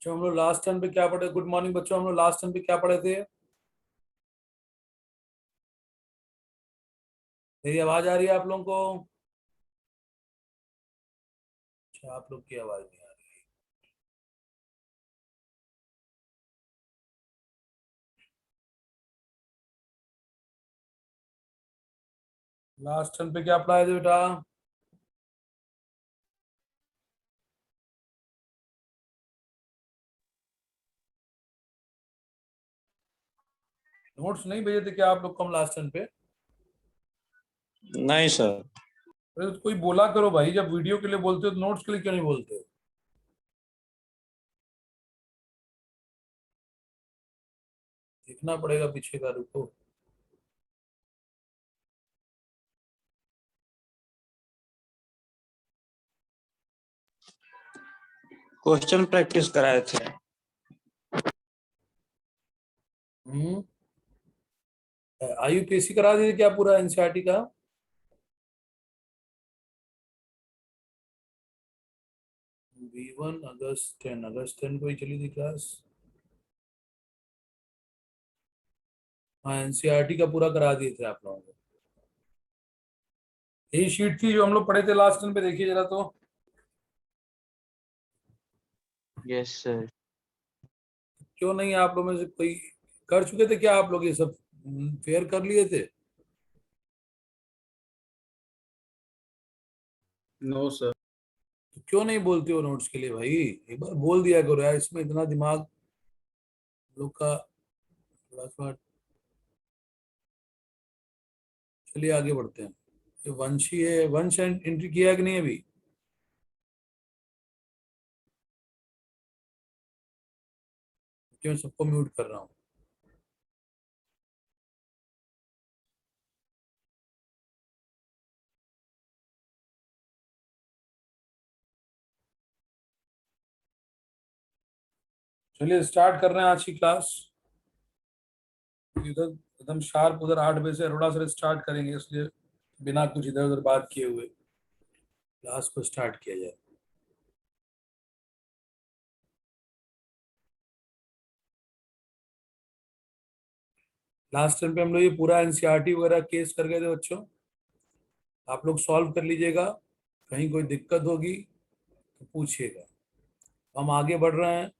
बच्चों हम लोग लास्ट टर्न पे क्या पढ़े? गुड मॉर्निंग बच्चों, हम लोग लास्ट टर्न पे क्या पढ़े थे? मेरी आवाज आ रही है आप लोगों को? अच्छा, आप लोग की आवाज नहीं आ रही। लास्ट टर्न पे क्या पढ़ाए थे बेटा? नोट्स नहीं भेजे थे क्या आप लोग को हम लास्ट टर्न पे? नहीं सर। अरे तो कोई बोला करो भाई, जब वीडियो के लिए बोलते हो तो नोट्स के लिए क्यों नहीं बोलते? देखना पड़ेगा पीछे का, रुको। क्वेश्चन प्रैक्टिस कराए थे। IUPAC करा दिए क्या पूरा एनसीईआरटी का? V1 अगस्त 10 को ही चली थी क्लास। हाँ, एनसीईआरटी का पूरा करा दिए थे आप लोगों को। यही शीट थी जो हम लोग पढ़े थे लास्ट टाइम पे, देखिए जरा तो। Yes sir. क्यों नहीं, आप लोग में से कोई कर चुके थे क्या? आप लोग ये सब फेयर कर लिए थे? No sir. तो क्यों नहीं बोलते हो नोट्स के लिए भाई? एक बार बोल दिया करो यार, इसमें इतना दिमाग लोग का थोड़ा सा। चलिए आगे बढ़ते हैं। ये वंशी है, वंश एंट्री किया है कि नहीं अभी? क्यों सबको म्यूट कर रहा हूँ? चलिए स्टार्ट कर रहे हैं आज की क्लास। इधर एकदम शार्प, उधर 8 बजे से अरोड़ा सर स्टार्ट करेंगे, इसलिए बिना कुछ इधर उधर बात किए हुए क्लास को स्टार्ट किया जाए। लास्ट टाइम पे हम लोग ये पूरा एनसीईआरटी वगैरह केस कर गए थे बच्चों। आप लोग सॉल्व कर लीजिएगा, कहीं कोई दिक्कत होगी तो पूछिएगा। हम आगे बढ़ रहे हैं।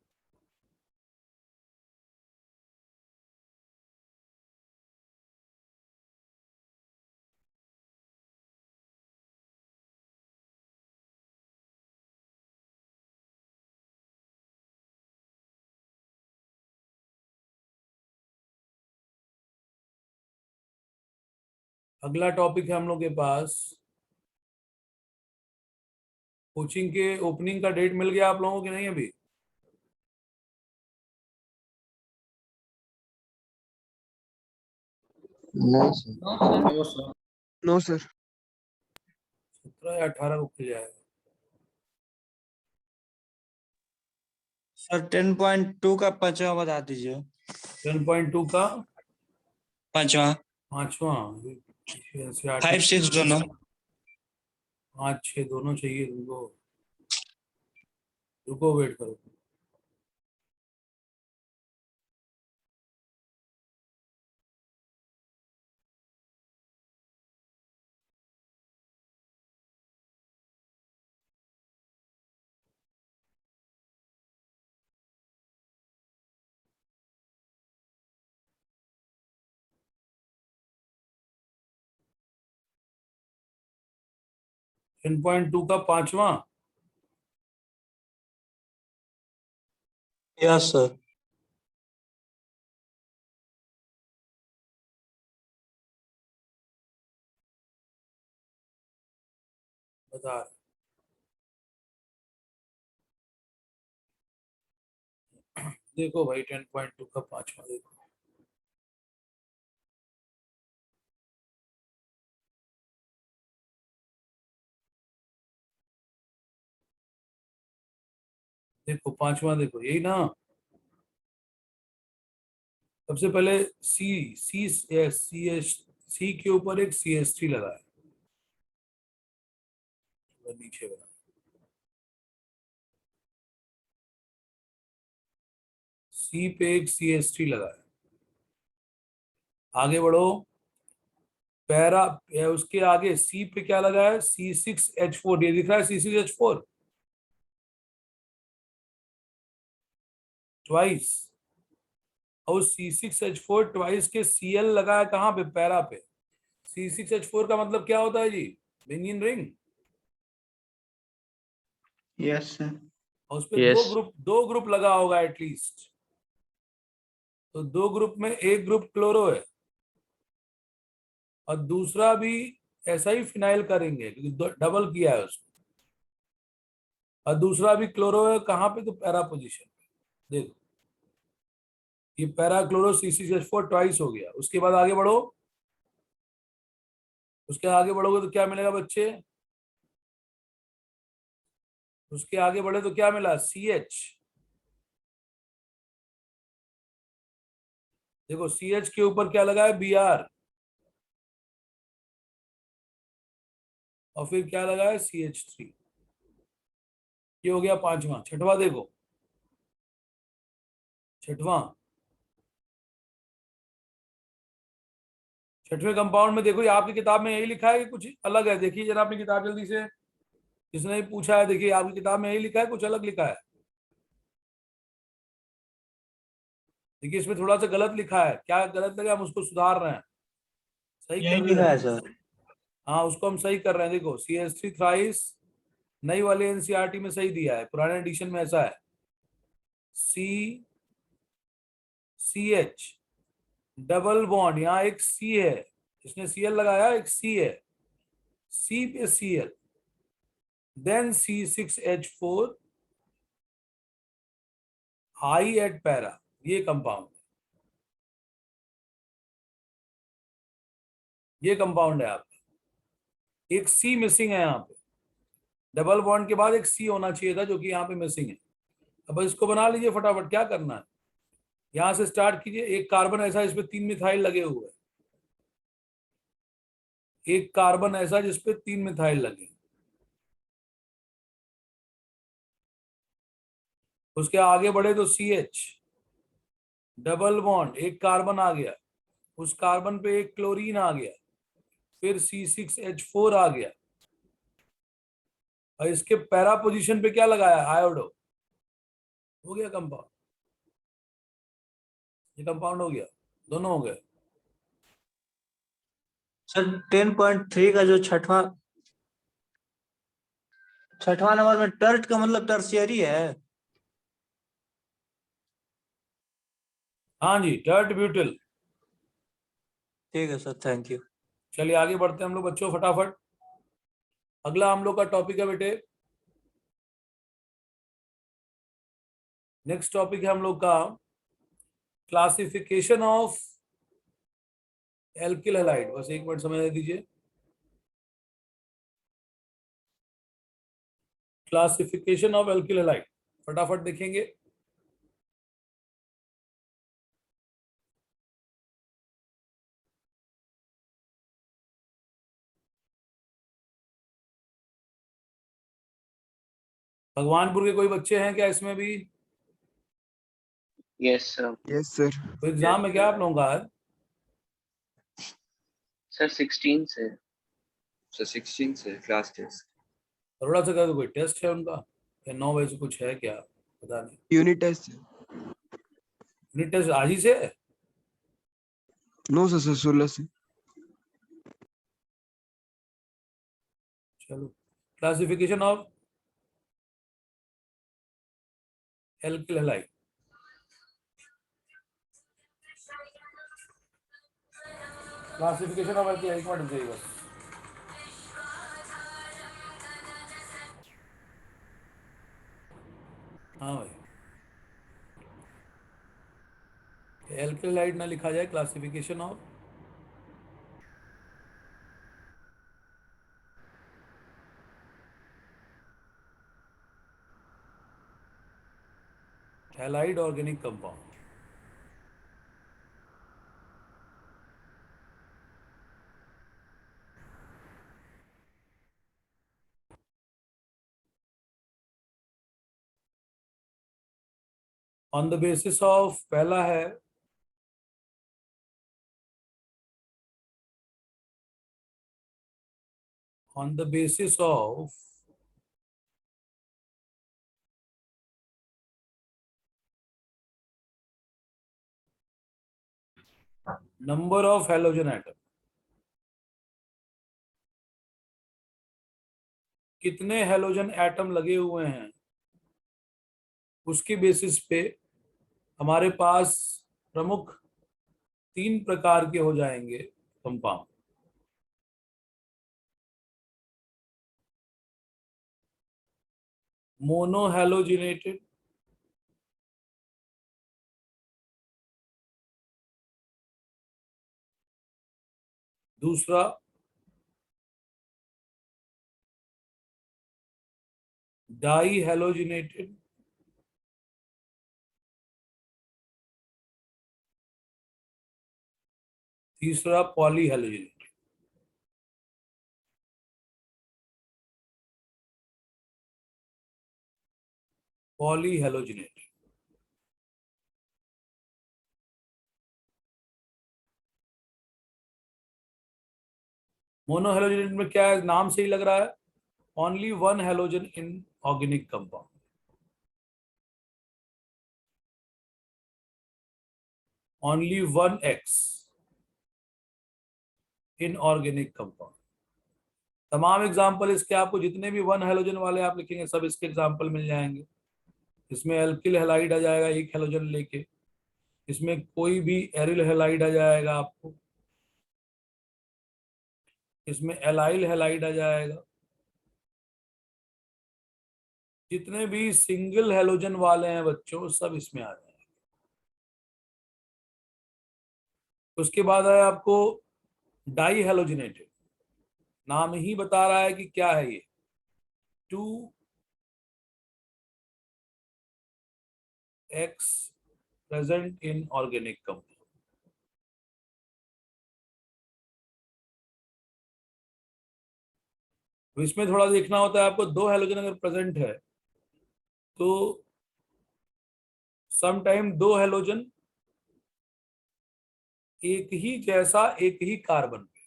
अगला टॉपिक है हम लोग के पास, कोचिंग के ओपनिंग का डेट मिल गया आप लोगों को कि नहीं अभी? No sir. No sir. 17 या 18 को खुल जाएगा। सर 10.2 का 5वां बता दीजिए। 10.2 का पांचवा। 5वां? 5 6 दोनों। 5 6 दोनों चाहिए तुमको? रुको, वेट करो। टेन पॉइंट टू का 5वां? Yes sir. बता रहे। देखो भाई, 10.2 का 5वां देखो। देखो 5वां, देखो यही ना। सबसे पहले सी सी सी एस सी के ऊपर एक CST लगा है, नीचे बना। सी पे एक CH3 लगा है। आगे बढ़ो, पैरा उसके आगे सी पे क्या लगा है, C6H4, ये दिख रहा है C6H4 ट्वाइस, और C6H4 ट्वाइस के Cl लगा है कहाँ पे, पैरा पे। C6H4 का मतलब क्या होता है जी, बेंजीन रिंग। Yes sir. और उसपे Yes. दो ग्रुप लगा होगा एटलीस्ट। तो दो ग्रुप में एक ग्रुप क्लोरो है और दूसरा भी ऐसा ही फिनाइल करेंगे क्योंकि डबल किया है उसको, और दूसरा भी क्लोरो है कहाँ पे, तो पैरा पोजीशन पे। देखो ये पैरा क्लोरो C6H4 ट्वाइस हो गया। उसके बाद आगे बढ़ो, उसके आगे बढ़ोगे तो क्या मिलेगा बच्चे, उसके आगे बढ़े तो क्या मिला, CH। देखो CH के ऊपर क्या लगा है, Br, और फिर क्या लगा है, CH3। ये हो गया पांचवा। छठवा देखो, छठवां, छठवें कंपाउंड में देखो, ये आपकी किताब में यही लिखा है कि कुछ अलग है। देखिए जरा अपनी किताब जल्दी से, जिसने भी पूछा है देखिए आपकी किताब में यही लिखा है, कुछ अलग लिखा है। देखिए इसमें थोड़ा सा गलत लिखा है, क्या गलत लगा, हम उसको सुधार रहे हैं, सही कर यही रहे लिखा हैं। है सर। हाँ उसको हम सही कर रहे हैं। देखो CH3 थ्राइस नई वाले एनसीईआरटी में सही दिया है, पुराने एडिशन में ऐसा है CH डबल बॉन्ड, यहाँ एक C है, इसने Cl लगाया, एक C है, C पे Cl, then C6H4 high at para, ये कंपाउंड, ये कंपाउंड है आपका। एक C मिसिंग है यहाँ पे, डबल बॉन्ड के बाद एक C होना चाहिए था जो कि यहाँ पे मिसिंग है। अब इसको बना लीजिए फटाफट, क्या करना है, यहां से स्टार्ट कीजिए। एक कार्बन ऐसा जिसपे 3 मिथाइल लगे हुए हैं, एक कार्बन ऐसा जिसपे 3 मिथाइल लगे, उसके आगे बढ़े तो CH डबल बॉन्ड, एक कार्बन आ गया, उस कार्बन पे एक क्लोरीन आ गया, फिर C6H4 आ गया, और इसके पैरा पोजीशन पे क्या लगाया, आयोडो। हो गया कंपाउंड, ये कंपाउंड हो गया, दोनों हो गए। सर 10.3 का जो छठवां छठवां नंबर में टर्ट का मतलब टर्शियरी है। हाँ जी, टर्ट ब्यूटिल। ठीक है सर, थैंक यू। चलिए आगे बढ़ते हैं हम लोग बच्चों फटाफट। अगला हम लोग का टॉपिक है बेटे, नेक्स्ट टॉपिक है हम लोग का क्लासिफिकेशन ऑफ एल्किल हैलाइड। बस एक मिनट समझ दीजिए, क्लासिफिकेशन ऑफ एल्किल हैलाइड फटाफट देखेंगे। भगवानपुर के कोई बच्चे हैं क्या इसमें भी, यस सर। Yes sir. तो एग्जाम में क्या आप लोगों का आज, सर 16 से। सर 16 से क्लास टेस्ट। थोड़ा सा का कोई टेस्ट है उनका, या 9 बजे से कुछ है क्या, पता नहीं। Unit test. यूनिट टेस्ट आज ही से है? नो सर, 16 से। चलो, classification of alkyl halide. Classification of alkyl, एक मिनट चाहिए बस। हाँ भाई, एल्किल हैलाइड ना लिखा जाए, classification of halide organic compound. On the basis of, पहला है on the basis of number of halogen atom, कितने हैलोजन एटम लगे हुए हैं, उसके बेसिस पे हमारे पास प्रमुख 3 प्रकार के हो जाएंगे कंपाउंड। मोनोहैलोजिनेटेड, दूसरा डाई हैलोजिनेटेड, तीसरा poly halogenated. Poly halogenated monohalogenated में क्या है, नाम से ही लग रहा है, only one halogen in organic compound. Only one x in organic compound. तमाम एग्जाम्पल इसके आपको जितने भी वन हैलोजन वाले आप लिखेंगे सब इसके एग्जाम्पल मिल जाएंगे। इसमें एल्किल हैलाइड आ जाएगा एक हैलोजन लेके, इसमें कोई भी एरिल हैलाइड आ जाएगा आपको, इसमें एलाइल हैलाइड आ जाएगा, जितने भी सिंगल हैलोजन वाले हैं बच्चों सब इसमें आ जाएंगे। उसके बाद है आपको डाई हैलोजिनेटेड, नाम ही बता रहा है कि क्या है ये, 2x present in organic compound. तो इसमें थोड़ा देखना होता है आपको, 2 हैलोजन अगर प्रेजेंट है तो सम टाइम 2 हैलोजन एक ही जैसा एक ही कार्बन पे,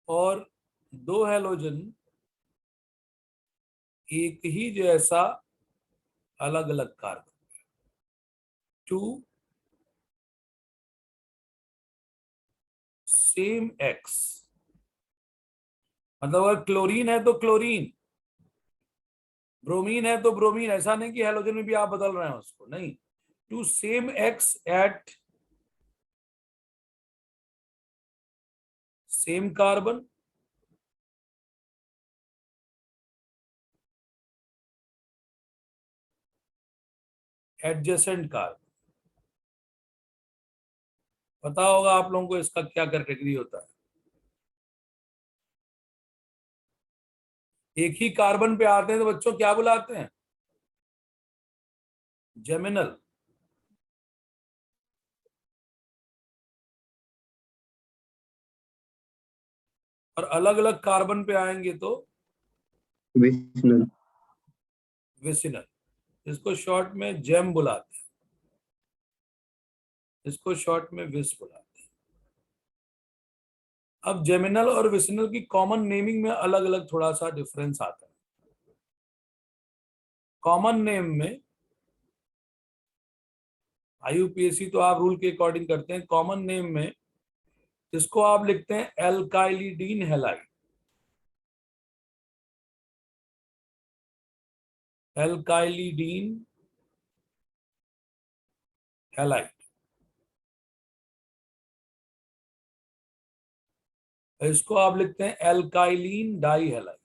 और 2 हैलोजन एक ही जैसा अलग अलग कार्बन, 2 सेम एक्स। मतलब अगर क्लोरीन है तो क्लोरीन, ब्रोमीन है तो ब्रोमीन, ऐसा नहीं कि हैलोजन में भी आप बदल रहे हैं उसको, नहीं, 2 same X at same carbon, adjacent carbon. पता होगा आप लोगों को इसका क्या कैटेगरी होता है। एक ही कार्बन पे आते हैं तो बच्चों क्या बुलाते हैं, जेमिनल। और अलग अलग कार्बन पे आएंगे तो विसिनल। विसिनल। इसको शॉर्ट में जेम बुलाते हैं, इसको शॉर्ट में विस बुलाते हैं। अब जेमिनल और विसिनल की कॉमन नेमिंग में अलग अलग थोड़ा सा डिफरेंस आता है। कॉमन नेम में आईयूपीएसी तो आप रूल के अकॉर्डिंग करते हैं, कॉमन नेम में इसको आप लिखते हैं एल्काइलिडीन हैलाइड, एल्काइलिडीन हैलाइड। इसको आप लिखते हैं एल्काइलिन डाई हैलाइड,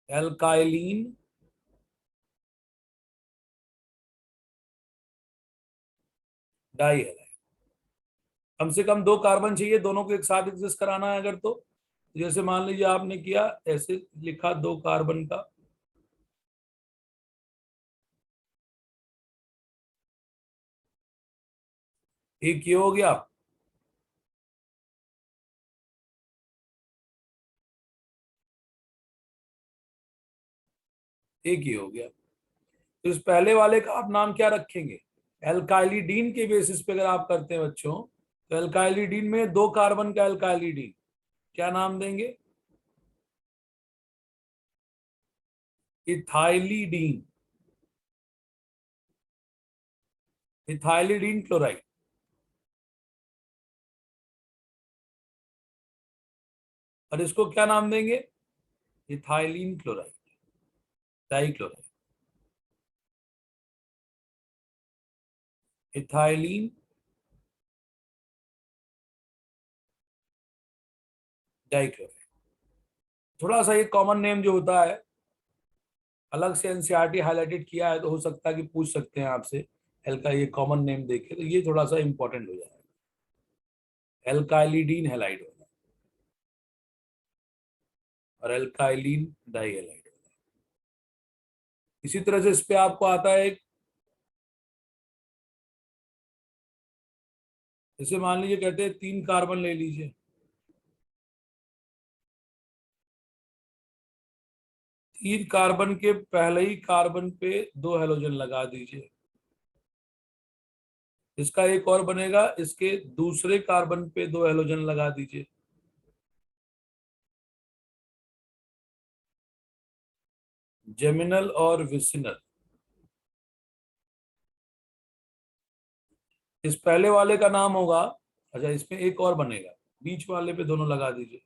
एल्काइलिन डाई हैलाइड। कम से कम 2 कार्बन चाहिए, दोनों को एक साथ एग्जिस्ट कराना है अगर तो जैसे मान लीजिए आपने किया ऐसे लिखा 2 कार्बन का, एक ये हो गया, एक ही हो गया। तो इस पहले वाले का आप नाम क्या रखेंगे? एल्काइलिडीन के बेसिस पे अगर आप करते हैं बच्चों, तो एल्काइलिडीन में 2 कार्बन का एल्काइलिडीन, क्या नाम देंगे? Ethylidene, ethylidene chloride. और इसको क्या नाम देंगे? Ethylene chloride, dichloride, ethylene dichloride. थोड़ा सा ये कॉमन नेम जो होता है, अलग से एनसीईआरटी हाईलाइटेड किया है, तो हो सकता है कि पूछ सकते हैं आपसे एल का ये कॉमन नेम देखे, तो ये थोड़ा सा इंपॉर्टेंट हो जाएगा, एल्काइलिडीन हैलाइड होगा और एल्काइलिन डाइहैलाइड होगा। इसी तरह से इस पे आपको आता है एक, जैसे मान लीजिए कहते हैं 3 कार्बन ले लीजिए, 3 कार्बन के पहले ही कार्बन पे 2 हेलोजन लगा दीजिए। इसका एक और बनेगा, इसके दूसरे कार्बन पे 2 हेलोजन लगा दीजिए। जेमिनल और विसिनल। इस पहले वाले का नाम होगा, अच्छा इसमें एक और बनेगा, बीच वाले पे दोनों लगा दीजिए।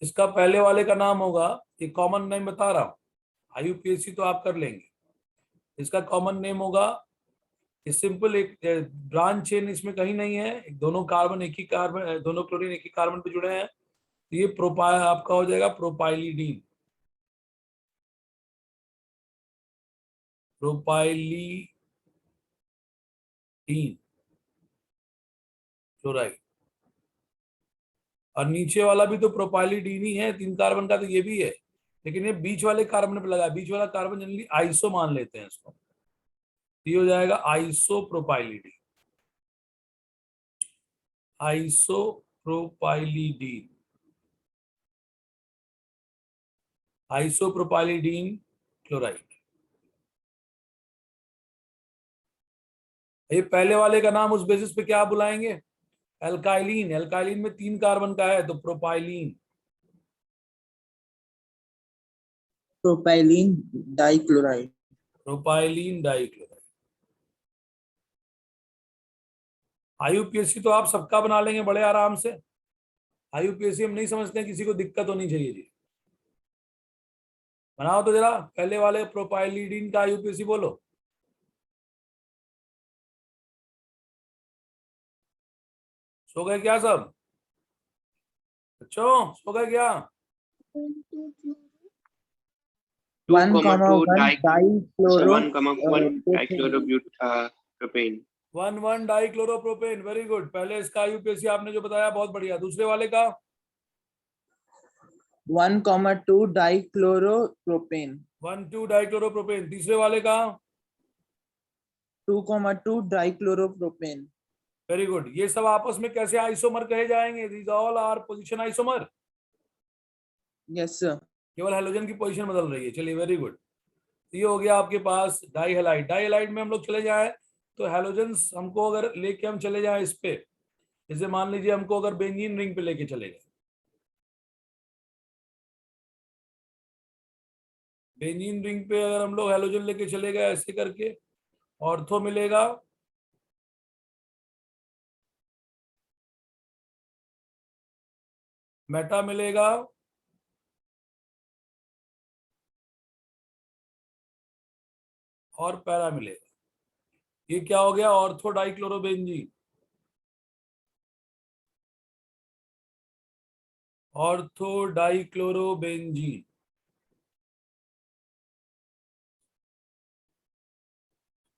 इसका पहले वाले का नाम होगा, ये कॉमन नेम बता रहा हूं, आईयूपीएसी तो आप कर लेंगे। इसका कॉमन नेम होगा, ये सिंपल एक ब्रांच चेन इसमें कहीं नहीं है, दोनों कार्बन एक ही कार्बन, दोनों क्लोरीन एक ही कार्बन पे जुड़े हैं, तो ये प्रोपाइल आपका हो जाएगा प्रोपाइलिडीन, प्रोपाइलिडीन क्लोराइड। और नीचे वाला भी तो प्रोपाइलिडीन ही है, 3 कार्बन का, तो ये भी है, लेकिन ये बीच वाले कार्बन पे लगा, बीच वाला कार्बन जनरली आइसो मान लेते हैं इसको, ये हो जाएगा आइसोप्रोपाइलिडीन, आइसोप्रोपाइलिडीन, आइसोप्रोपाइलिडीन क्लोराइड। ये पहले वाले का नाम उस बेसिस पे क्या बुलाएंगे? एल्काइलिन, एल्काइलिन में 3 कार्बन का है तो propylene, propylene dichloride. Propylene dichloride. IUPAC तो आप सबका बना लेंगे बड़े आराम से। आईयूपीएसी हम नहीं समझते हैं किसी को दिक्कत होनी चाहिए जी। बनाओ तो जरा, पहले वाले प्रोपाइलिडीन का आईयूपीएसी बोलो। सो गए क्या सब बच्चों, सो गए क्या? 2,2 dichloro 1,1 dichlorobutadiene. 1,1 dichloropropane, very good. पहले इसका आईयूपीएसी आपने जो बताया बहुत बढ़िया। दूसरे वाले का 1,2 डाइक्लोरोप्रोपेन। 1,2 डाइक्लोरोप्रोपेन। तीसरे वाले का 2,2 डाइक्लोरोप्रोपेन। Very good. ये सब आपस में कैसे आइसोमर कहे जाएंगे? These all are position isomer. Yes sir. केवल हेलोजन की पोजीशन बदल रही है। चलिए वेरी गुड। ये हो गया आपके पास डाइहैलाइड। डाइहैलाइड में हम लोग चले जाए तो हेलोजन्स हमको अगर लेके हम चले जाए इस पे, जैसे मान लीजिए हमको अगर बेंजीन रिंग पे लेके चले गए, बेंजीन रिंग पे अगर हम लोग हेलोजन लेके चले गए ऐसे करके, ऑर्थो मिलेगा, मेटा मिलेगा, और पैरा मिलेगा। ये क्या हो गया? Ortho dichlorobenzene, ortho dichlorobenzene.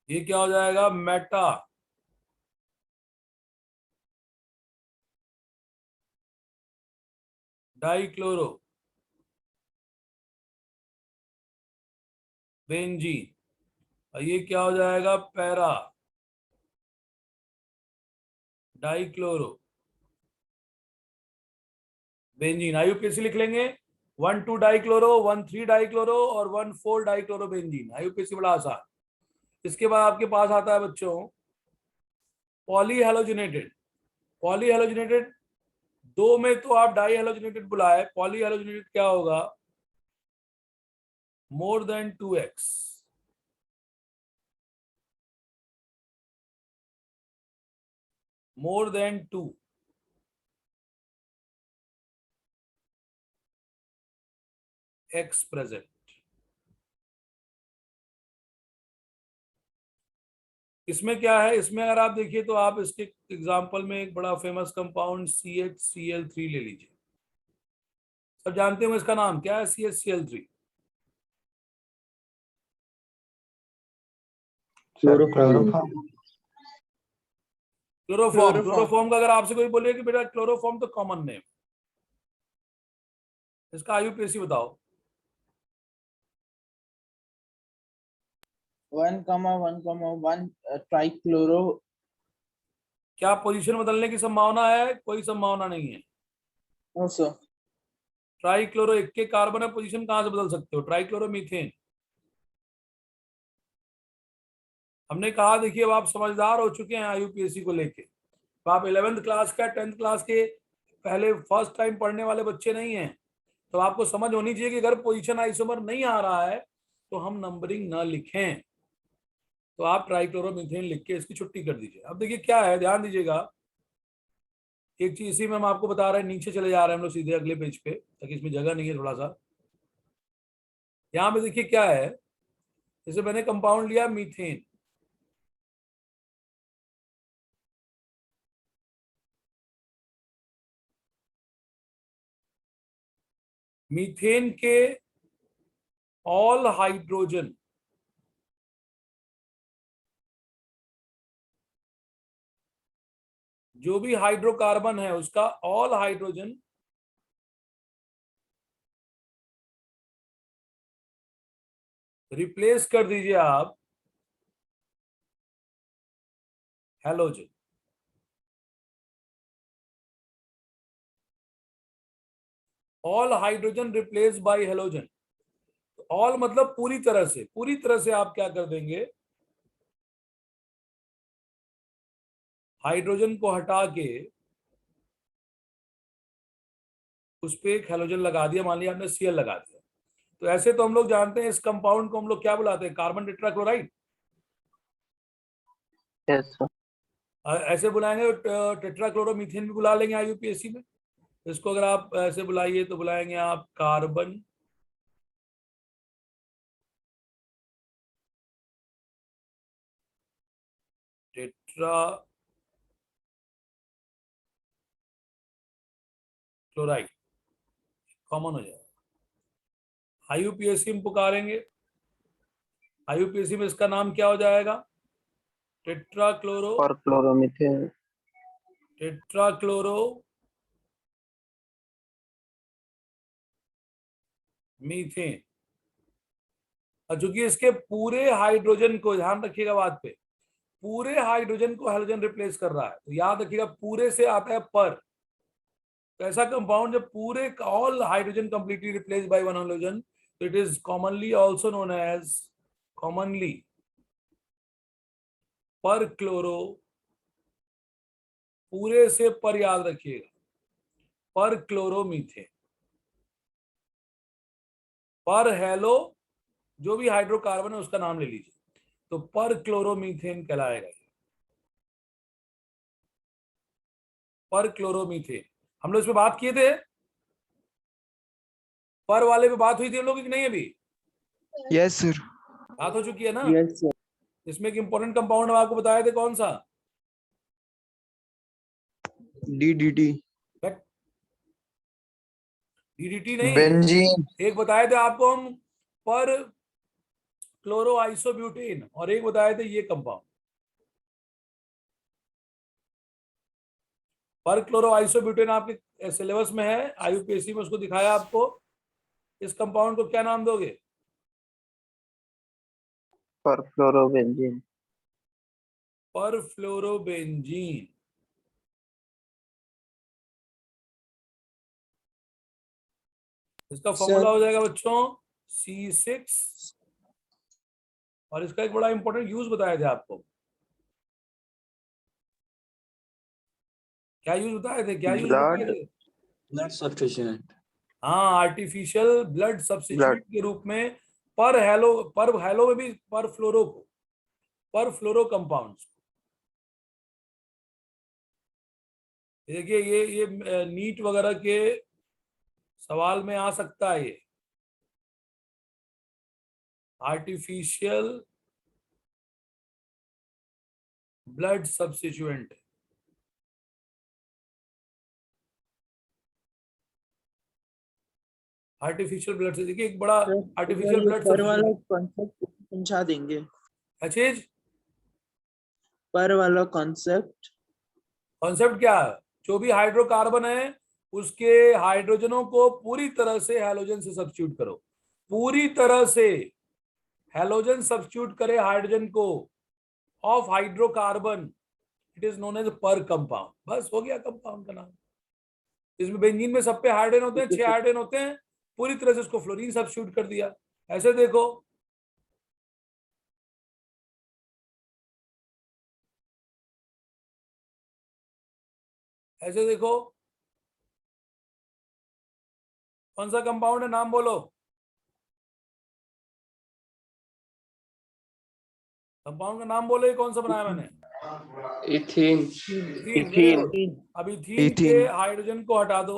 ये क्या हो जाएगा? Meta dichloro benzene. और ये क्या हो जाएगा? Para dichloro benzene. आईयूपीएसी लिख लेंगे 1,2 डाइक्लोरो, 1,3 डाइक्लोरो और 1,4 डाइक्लोरो बेंजीन। आईयूपीएसी बड़ा आसान। इसके बाद आपके पास आता है बच्चों पॉली हेलोजिनेटेड। पॉली हेलोजिनेटेड दो में तो आप डाई हेलोजिनेटेड बुलाए, पॉली हेलोजिनेटेड क्या होगा? More than 2x। More than 2। x present. इसमें क्या है, इसमें अगर आप देखिए तो आप इसके एग्जांपल में एक बड़ा फेमस कंपाउंड CHCl3 ले लीजिए। सब जानते हो इसका नाम क्या है? CHCl3। Chloroform. Chloroform. Chloroform. Chloroform का अगर आपसे कोई बोले कि बेटा क्लोरोफॉर्म तो कॉमन नेम, इसका आईयूपीएसी बताओ। 1,1,1 trichloro. क्या पोजीशन बदलने की संभावना है? कोई संभावना नहीं है। No, sir. ट्राइक्लोरो एक के कार्बन है, पोजीशन कहां से बदल सकते हो? Trichloro methane. हमने कहा देखिए अब आप समझदार हो चुके हैं आईयूपीएसी को लेके। तो आप 11th क्लास का 10th क्लास के पहले फर्स्ट टाइम पढ़ने वाले बच्चे नहीं हैं, तो आपको समझ होनी चाहिए कि अगर पोजीशन आइसोमर नहीं आ रहा है तो हम नंबरिंग ना लिखें। तो आप ट्राइक्लोरोमीथेन लिख के इसकी छुट्टी कर दीजिए। अब देखिए क्या है, ध्यान दीजिएगा एक चीज इसी में हम आपको बता रहे हैं। नीचे चले जा रहे हैं हम लोग सीधे अगले पेज पे, ताकि इसमें जगह नहीं है थोड़ा सा। यहाँ पे देखिए क्या है, जैसे मैंने कंपाउंड लिया मीथेन। मीथेन के ऑल हाइड्रोजन जो भी हाइड्रोकार्बन है उसका ऑल हाइड्रोजन रिप्लेस कर दीजिए आप halogen. All hydrogen replace by halogen. All मतलब पूरी तरह से, पूरी तरह से आप क्या कर देंगे, हाइड्रोजन को हटा के उस पर एक हेलोजन लगा दिया। मान लिया आपने Cl लगा दिया। तो ऐसे तो हम लोग जानते हैं इस कंपाउंड को हम लोग क्या बुलाते हैं? Carbon tetrachloride. Yes, sir. ऐसे बुलाएंगे टेट्राक्लोरोमीथेन भी बुला लेंगे आईयूपीएसी में। इसको अगर आप ऐसे बुलाइए तो बुलाएंगे आप कार्बन टेट्रा क्लोराइड, कॉमन हो जाएगा। आईयूपीएसी में पुकारेंगे, आईयूपीएसी में इसका नाम क्या हो जाएगा? टेट्राक्लोरो For chloromethane. टेट्राक्लोरो मीथेन। और चूंकि इसके पूरे हाइड्रोजन को, ध्यान रखिएगा बात पे, पूरे हाइड्रोजन को हेलोजन रिप्लेस कर रहा है, तो याद रखिएगा पूरे से आता है पर। तो ऐसा कंपाउंड जब पूरे all hydrogen completely replace by one hydrogen, तो it is commonly also known as commonly perchloro. पूरे से पर याद रखिएगा, पर क्लोरोमीथेन। पर हेलो जो भी हाइड्रोकार्बन है उसका नाम ले लीजिए, तो पर क्लोरोमीथेन कहलाएगा। पर क्लोरोमीथेन हम लोग इस पे बात किए थे, पर वाले पे बात हुई थी हम लोग की नहीं? अभी यस सर। बात हो चुकी है ना? Yes, sir. इसमें एक इंपॉर्टेंट कंपाउंड हम आपको बताए थे, कौन सा? DDT। डीडीटी नहीं, बेंजीन। एक बताए थे आपको हम पर क्लोरो आइसोब्यूटेन, और एक बताए थे ये कंपाउंड पर क्लोरो आइसोब्यूटेन। आपके सिलेबस में है, आईयूपीएसी में उसको दिखाया आपको। इस कंपाउंड को क्या नाम दोगे? For chlorobenzene. पर फ्लोरोबेंजीन। इसका फॉर्मूला हो जाएगा बच्चों C6, और इसका एक बड़ा इंपॉर्टेंट यूज बताया थे आपको। क्या यूज बताए थे, क्या यूज बताए थे? Blood substituent. हाँ, आर्टिफिशियल ब्लड सब्स्टिट्यूट के रूप में पर हेलो में भी पर फ्लोरो कंपाउंड्स। देखिए ये नीट वगैरह के सवाल में आ सकता है। ये artificial blood substituent, artificial blood से देखिए एक बड़ा आर्टिफिशियल ब्लड पर वाला सब्स्टिट्यूएंट। कॉन्सेप्ट समझा देंगे। अच्छा, पर वाला कॉन्सेप्ट कॉन्सेप्ट क्या है? जो भी हाइड्रोकार्बन है उसके हाइड्रोजनों को पूरी तरह से हैलोजन से सब्स्टिट्यूट करो, पूरी तरह से हैलोजन सब्स्टिट्यूट करे हाइड्रोजन को of hydrocarbon, it is known as per compound. बस हो गया कंपाउंड का नाम। इसमें बेंजीन में सब पे हाइड्रोजन होते हैं, 6 हाइड्रोजन होते हैं, पूरी तरह से उसको फ्लोरीन सब्स्टिट्यूट कर दिया। ऐसे देखो, ऐसे देखो, कौन सा कंपाउंड है, नाम बोलो। कंपाउंड का नाम बोलो, ये कौन सा बनाया मैंने? इथीन। इथीन। इथीन। अब इथीन के हाइड्रोजन को हटा दो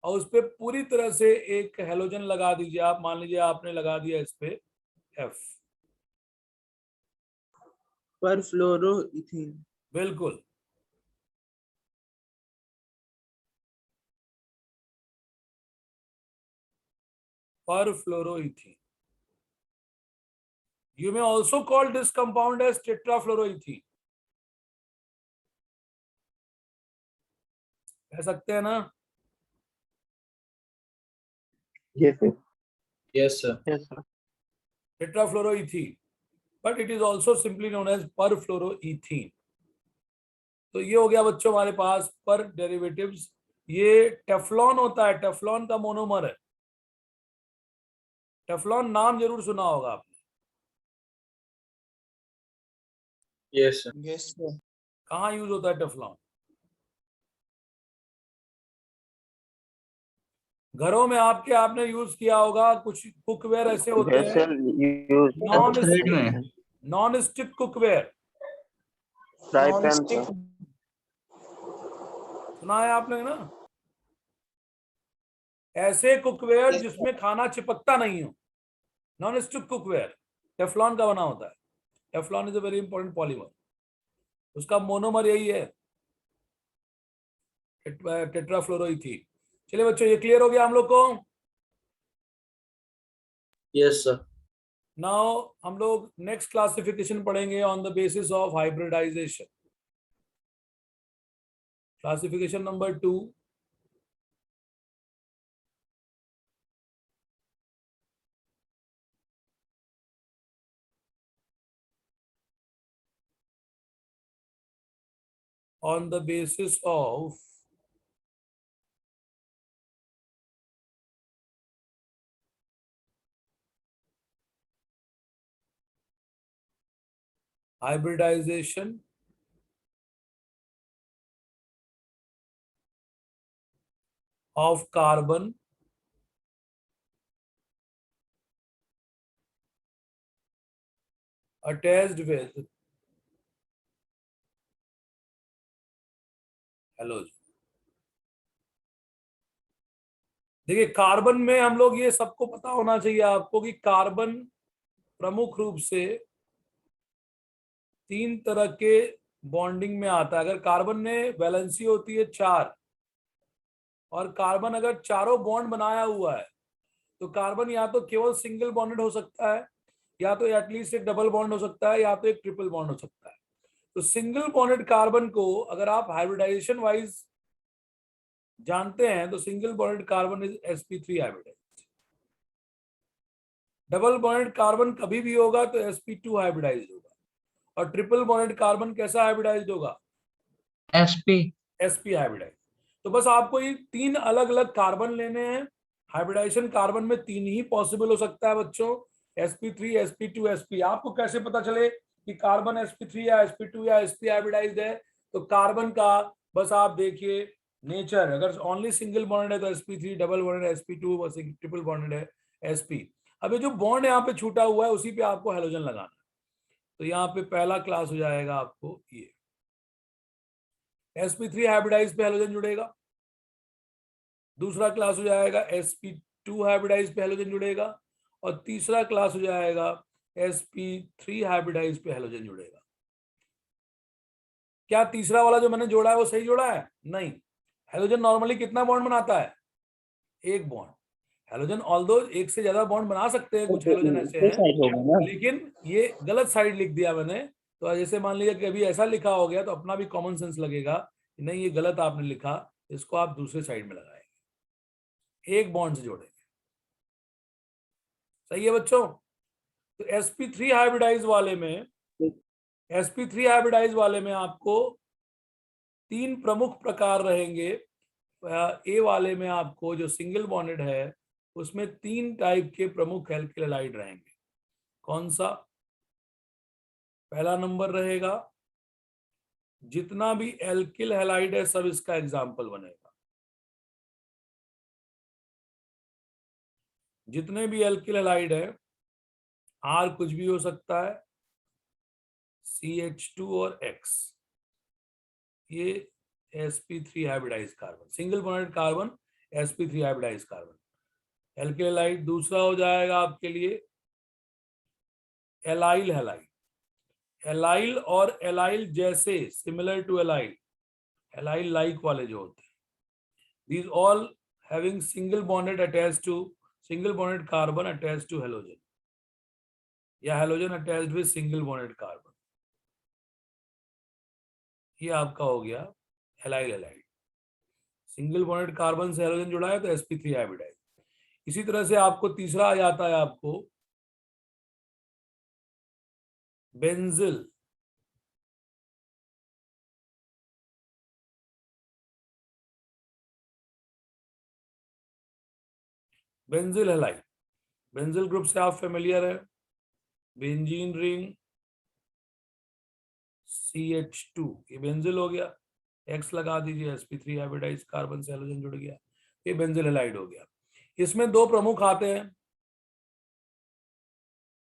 और उस पे पूरी तरह से एक हेलोजन लगा दीजिए। आप मान लीजिए आपने लगा दिया इस पे F। पर फ्लोरो इथीन। बिल्कुल, पर फ्लोरोइथीन। You may also call this compound as tetrafluoroethene। कह सकते हैं ना? Yes, sir. Yes sir. Yes, sir. Tetrafluoroethene, but it is also simply known as perfluoroethene। तो ये हो गया बच्चों हमारे पास पर डेरिवेटिव्स। ये टेफ्लॉन होता है, टेफ्लॉन का मोनोमर है। टेफ्लॉन नाम जरूर सुना होगा आपने। Yes sir. Yes sir. कहाँ यूज होता है टेफ्लॉन? घरों में आपने यूज किया होगा। कुछ कुकवेयर ऐसे होते हैं, Vessel used non stick cookware. fry pan, sir. सुना है आपने ना? ऐसे कुकवेयर जिसमें खाना चिपकता नहीं हो, नॉन स्टिक कुकवेयर, टेफ्लॉन का बना होता है। Teflon is a very important polymer. उसका मोनोमर यही है, टेट्राफ्लोरोइथीन। चलिए बच्चों, ये क्लियर हो गया हम लोग को। Yes sir. नाउ हम लोग नेक्स्ट क्लासिफिकेशन पढ़ेंगे on the basis of hybridization. Classification number 2, on the basis of hybridization of carbon attached with halogen। देखिए, कार्बन में हम लोग, ये सबको पता होना चाहिए आपको कि कार्बन प्रमुख रूप से 3 तरह के बॉन्डिंग में आता है। अगर कार्बन में वैलेंसी होती है 4, और कार्बन अगर चारों बॉन्ड बनाया हुआ है, तो कार्बन या तो केवल सिंगल बॉन्डेड हो सकता है, या तो एटलीस्ट एक डबल बॉन्ड हो सकता है, या तो एक ट्रिपल बॉन्ड हो सकता है। तो सिंगल बॉन्डेड कार्बन को अगर आप हाइब्रिडाइजेशन वाइज जानते हैं तो single bonded carbon is sp3 hybridized. Double bonded carbon कभी भी होगा तो sp2 हाइब्रिडाइज्ड होगा। और ट्रिपल बॉन्डेड कार्बन कैसा हाइब्रिडाइज्ड होगा? sp sp hybridized. तो बस आपको ये 3 अलग अलग कार्बन लेने हैं हाइब्रिडाइजेशन कार्बन में 3 ही पॉसिबल हो सकता है बच्चों, sp3, sp2, sp। आपको कैसे पता चले कि कार्बन sp3 या sp2 या sp हाइब्रिडाइज्ड है? तो कार्बन का बस आप देखिए नेचर, अगर ओनली सिंगल बॉन्ड है तो sp3, डबल बॉन्ड है sp2, बस ट्रिपल बॉन्ड है sp। अब ये जो बॉन्ड यहाँ पे छूटा हुआ है उसी पे आपको हेलोजन लगाना है। तो यहाँ पे पहला क्लास हो जाएगा आपको ये sp3 हाइब्रिडाइज पे हेलोजन जुड़ेगा, दूसरा क्लास हो जाएगा sp2 हाइब्रिडाइज पे हेलोजन जुड़ेगा, और तीसरा क्लास हो जाएगा sp3 हाइब्रिडाइज पे हेलोजन जुड़ेगा। क्या तीसरा वाला जो मैंने जोड़ा है वो सही जोड़ा है? नहीं। हेलोजन नॉर्मली कितना बॉन्ड बनाता है? एक बॉन्ड। हेलोजन ऑल्दो एक से ज्यादा बॉन्ड बना सकते हैं, कुछ हेलोजन ऐसे हैं, लेकिन ये गलत साइड लिख दिया मैंने। तो जैसे मान लीजिए कभी ऐसा लिखा हो गया तो अपना भी कॉमन सेंस लगेगा, नहीं ये गलत आपने लिखा, इसको आप दूसरे साइड में लगाएंगे, एक बॉन्ड से जोड़ेंगे। सही है बच्चों? तो sp3 हाइब्रिडाइज वाले में आपको 3 प्रमुख प्रकार रहेंगे। ए वाले में आपको जो सिंगल बॉन्डेड है उसमें 3 टाइप के प्रमुख एल्किल हैलाइड रहेंगे। कौन सा? पहला नंबर रहेगा, जितना भी एल्किल हैलाइड है सब इसका एग्जाम्पल बनेगा। जितने भी एल्किल हैलाइड है, आर कुछ भी हो सकता है, CH2 और X, ये sp3 hybridize carbon, single bonded carbon sp3 hybridize carbon alkyl halide. दूसरा हो जाएगा आपके लिए एलाइल हैलाइड। एलाइल और एलाइल जैसे, similar to allyl, allyl like वाले जो होते हैं, these all having single bonded carbon attached to halogen, या halogen attached with single bonded carbon, ये आपका हो गया allyl halide. Single bonded carbon से हेलोजन जुड़ा है तो sp3 हाइब्रिडाइज। इसी तरह से आपको तीसरा आ जाता है आपको benzyl. Benzyl halide, benzyl group से आप फेमिलियर है, बेंजीन रिंग CH2, ये बेंजिल हो गया, X लगा दीजिए, sp3 हाइब्रिडाइज कार्बन से हेलोजन जुड़ गया, ये बेंजिल हैलाइड हो गया। इसमें 2 प्रमुख आते हैं,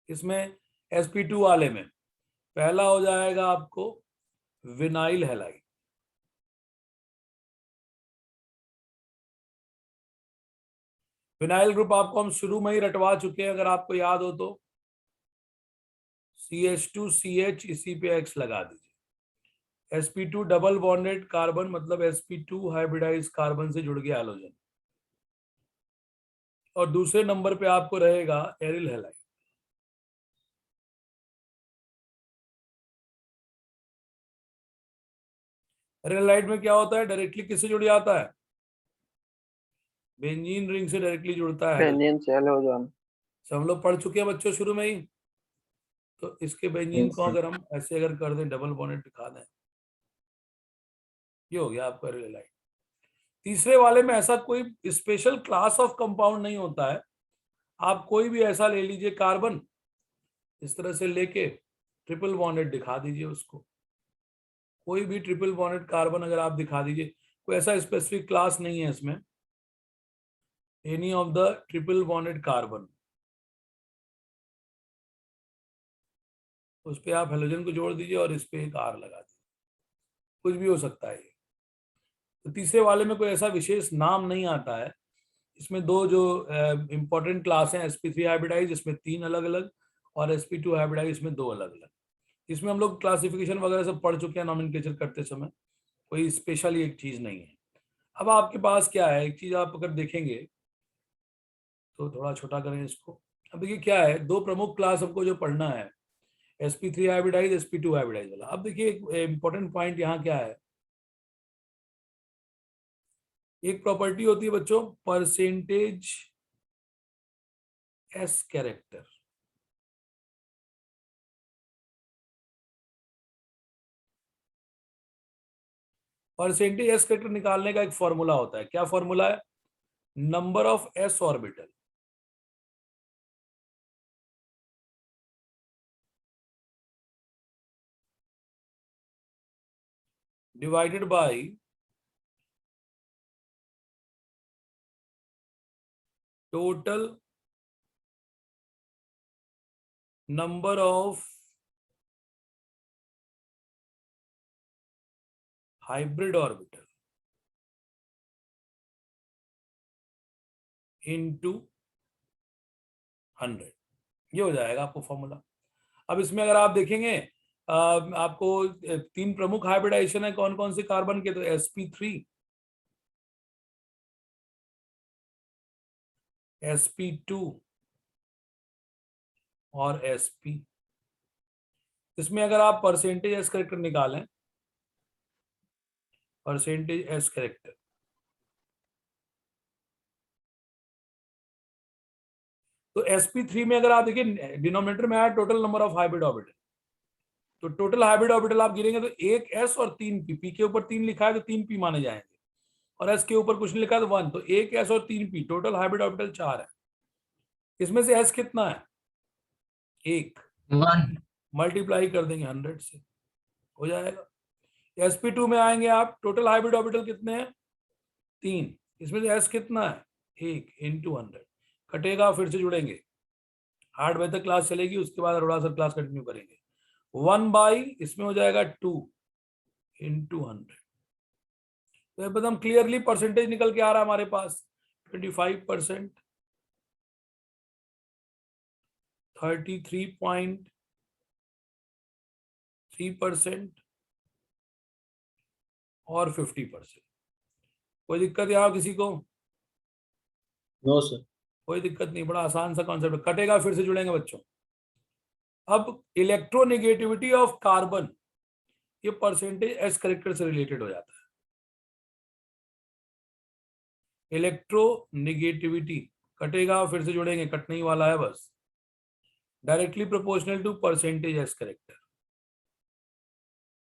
इसमें sp2 वाले में पहला हो जाएगा आपको विनाइल हैलाइड। विनाइल ग्रुप आपको हम शुरू में ही रटवा चुके हैं, अगर आपको याद हो तो CH2CH, इसी पे X लगा दीजिए, sp2 डबल बॉन्डेड कार्बन मतलब sp2 हाइब्रिडाइज कार्बन से जुड़ गया हैलोजन, और दूसरे नंबर पे आपको रहेगा एरिल हैलाइड। एरिल हैलाइड में क्या होता है, डायरेक्टली किससे जुड़ जाता है? बेंजीन रिंग से डायरेक्टली जुड़ता है। बेंजीन से हेलोजन। सब हम लोग पढ़ चुके हैं बच्चों शुरू में ही। तो इसके बेंजीन को अगर हम ऐसे अगर कर दें, डबल बॉन्डेड दिखा दें, ये हो गया आपका एरिल हैलाइड। तीसरे वाले में ऐसा कोई स्पेशल क्लास ऑफ कंपाउंड नहीं होता है, आप कोई भी ऐसा ले लीजिए कार्बन, इस तरह से लेके ट्रिपल बॉन्डेड दिखा दीजिए उसको, कोई भी ट्रिपल बॉन्डेड कार्बन अगर आप दिखा दीजिए, कोई ऐसा स्पेसिफिक क्लास नहीं है इसमें, any of the triple bonded carbon, उस पे आप हेलोजन को जोड़ दीजिए और इस पे एक R लगा दीजिए, कुछ भी हो सकता है ये। तो तीसरे वाले में कोई ऐसा विशेष नाम नहीं आता है। इसमें 2 जो इंपॉर्टेंट क्लास हैं, sp3 हाइब्रिडाइज, इसमें 3 अलग अलग, और sp2 हाइब्रिडाइज, इसमें 2 अलग अलग। इसमें हम लोग क्लासिफिकेशन वगैरह सब पढ़ चुके हैं नॉमेनक्लेचर करते समय, कोई स्पेशल एक चीज नहीं है। अब आपके पास क्या है, एक चीज आप अगर देखेंगे तो थोड़ा छोटा करें इसको। अब देखिए क्या है, 2 प्रमुख क्लास हमको जो पढ़ना है, sp3 हाइब्रिडाइज, sp2 हाइब्रिडाइज वाला। अब देखिए एक इंपॉर्टेंट पॉइंट यहाँ क्या है, एक प्रॉपर्टी होती है बच्चों percentage S character. Percentage S character निकालने का एक फॉर्मूला होता है, क्या फॉर्मूला है? number of s orbital divided by total number of hybrid orbital into 100, ये हो जाएगा आपको फॉर्मूला। अब इसमें अगर आप देखेंगे आपको 3 प्रमुख हाइब्रिडाइजेशन है कौन कौन से कार्बन के, तो sp3, sp2 और sp। इसमें अगर आप परसेंटेज एस करेक्टर निकालें, परसेंटेज एस करेक्टर, तो sp3 में अगर आप देखिए डिनोमिनेटर में आया total number of hybrid orbital, तो टोटल हाइब्रिड ऑर्बिटल आप गिनेंगे तो 1 s और 3 p, p के ऊपर 3 लिखा है तो 3 p माने जाएंगे, और s के ऊपर कुछ नहीं लिखा है तो 1, तो 1 s और 3 p, टोटल हाइब्रिड ऑर्बिटल 4 है। इसमें से s कितना है? 1, 1 मल्टीप्लाई कर देंगे 100 से, हो जाएगा। sp2 में आएंगे आप, टोटल हाइब्रिड ऑर्बिटल कितने हैं? 3, इसमें से s कितना है? 1 इंटू 100, कटेगा, फिर से जुड़ेंगे, 8 बजे तक क्लास चलेगी, उसके बाद अरोड़ा सर क्लास कंटिन्यू करेंगे। 1 इसमें हो जाएगा 2 इंटू 100, तो एकदम क्लियरली परसेंटेज निकल के आ रहा है हमारे पास 25%, 33.3% और 50%। कोई दिक्कत यहाँ किसी को? No sir. कोई दिक्कत नहीं, बड़ा आसान सा कॉन्सेप्ट, कटेगा, फिर से जुड़ेंगे बच्चों। अब इलेक्ट्रोनेगेटिविटी ऑफ कार्बन, ये परसेंटेज एस करेक्टर से रिलेटेड हो जाता है। इलेक्ट्रोनेगेटिविटी कटेगा, फिर से जुड़ेंगे, कटने ही वाला है बस, directly proportional to percentage S character.